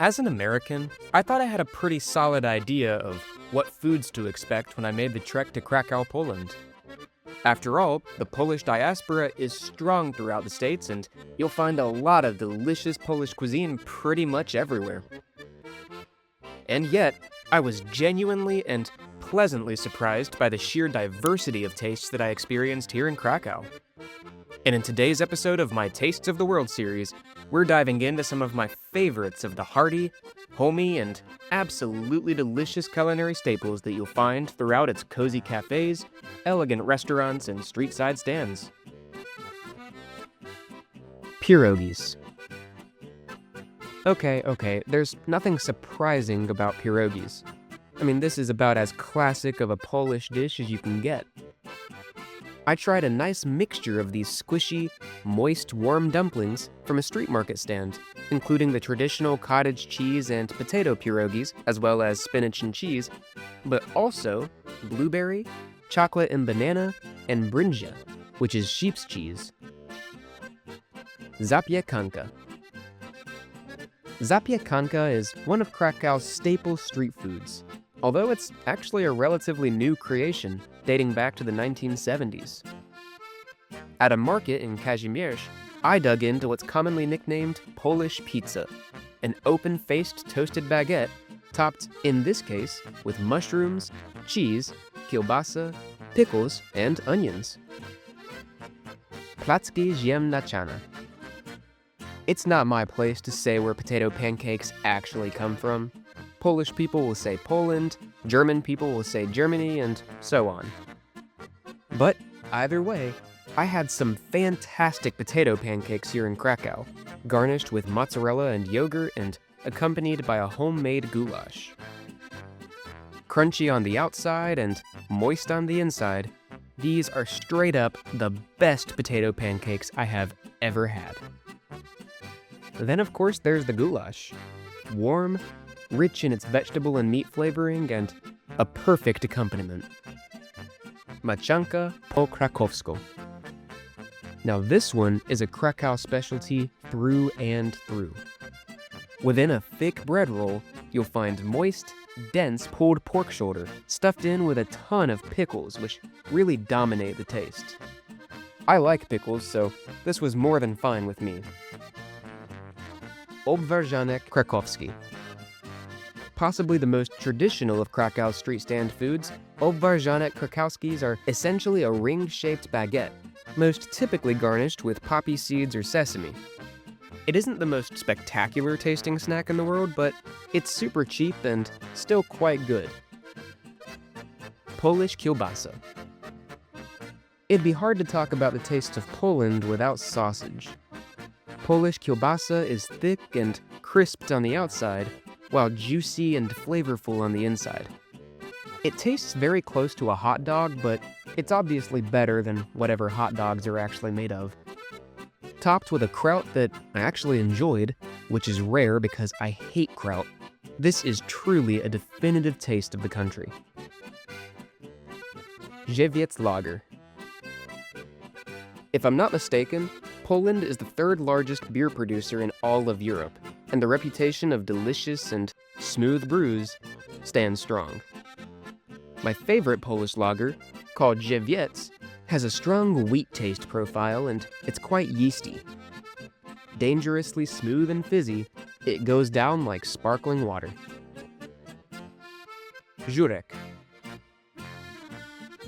As an American, I thought I had a pretty solid idea of what foods to expect when I made the trek to Krakow, Poland. After all, the Polish diaspora is strong throughout the States, and you'll find a lot of delicious Polish cuisine pretty much everywhere. And yet, I was genuinely and pleasantly surprised by the sheer diversity of tastes that I experienced here in Krakow. And in today's episode of my Tastes of the World series, we're diving into some of my favorites of the hearty, homey, and absolutely delicious culinary staples that you'll find throughout its cozy cafes, elegant restaurants, and street-side stands. Pierogis. Okay, there's nothing surprising about pierogis. I mean, this is about as classic of a Polish dish as you can get. I tried a nice mixture of these squishy, moist, warm dumplings from a street market stand, including the traditional cottage cheese and potato pierogis, as well as spinach and cheese, but also blueberry, chocolate and banana, and brinja, which is sheep's cheese. Zapiekanka. Zapiekanka is one of Krakow's staple street foods, although it's actually a relatively new creation, dating back to the 1970s. At a market in Kazimierz, I dug into what's commonly nicknamed Polish pizza, an open-faced toasted baguette topped, in this case, with mushrooms, cheese, kielbasa, pickles, and onions. Placki ziemniaczane. It's not my place to say where potato pancakes actually come from. Polish people will say Poland, German people will say Germany, and so on. But either way, I had some fantastic potato pancakes here in Krakow, garnished with mozzarella and yogurt and accompanied by a homemade goulash. Crunchy on the outside and moist on the inside, these are straight up the best potato pancakes I have ever had. Then of course there's the goulash. Warm, rich in its vegetable and meat flavoring, and a perfect accompaniment. Maczanka po krakowsku. Now this one is a Krakow specialty through and through. Within a thick bread roll, you'll find moist, dense pulled pork shoulder stuffed in with a ton of pickles, which really dominate the taste. I like pickles, so this was more than fine with me. Obwarzanek krakowski. Possibly the most traditional of Krakow's street stand foods, obwarzanek krakowskis are essentially a ring-shaped baguette, most typically garnished with poppy seeds or sesame. It isn't the most spectacular tasting snack in the world, but it's super cheap and still quite good. Polish kielbasa. It'd be hard to talk about the taste of Poland without sausage. Polish kielbasa is thick and crisped on the outside, while juicy and flavorful on the inside. It tastes very close to a hot dog, but it's obviously better than whatever hot dogs are actually made of. Topped with a kraut that I actually enjoyed, which is rare because I hate kraut, this is truly a definitive taste of the country. Żywiec lager. If I'm not mistaken, Poland is the third largest beer producer in all of Europe, and the reputation of delicious and smooth brews stands strong. My favorite Polish lager, called Żywiec, has a strong wheat taste profile and it's quite yeasty. Dangerously smooth and fizzy, it goes down like sparkling water. Zurek.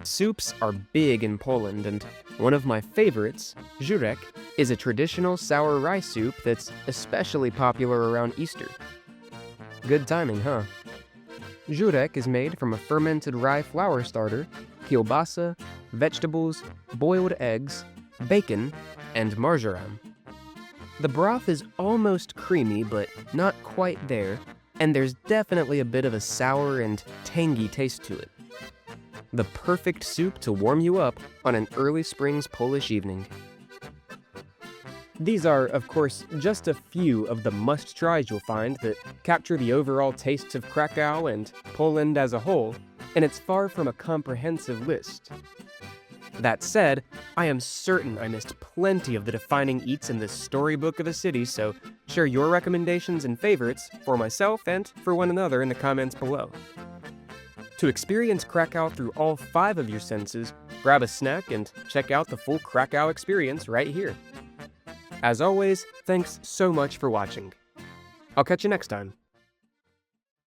Soups are big in Poland, and one of my favorites, Zurek, is a traditional sour rice soup that's especially popular around Easter. Good timing, huh? Zurek is made from a fermented rye flour starter, kielbasa, vegetables, boiled eggs, bacon, and marjoram. The broth is almost creamy, but not quite there, and there's definitely a bit of a sour and tangy taste to it. The perfect soup to warm you up on an early spring's Polish evening. These are, of course, just a few of the must-tries you'll find that capture the overall tastes of Krakow and Poland as a whole, and it's far from a comprehensive list. That said, I am certain I missed plenty of the defining eats in this storybook of a city, so share your recommendations and favorites for myself and for one another in the comments below. To experience Krakow through all 5 of your senses, grab a snack and check out the full Krakow experience right here. As always, thanks so much for watching. I'll catch you next time.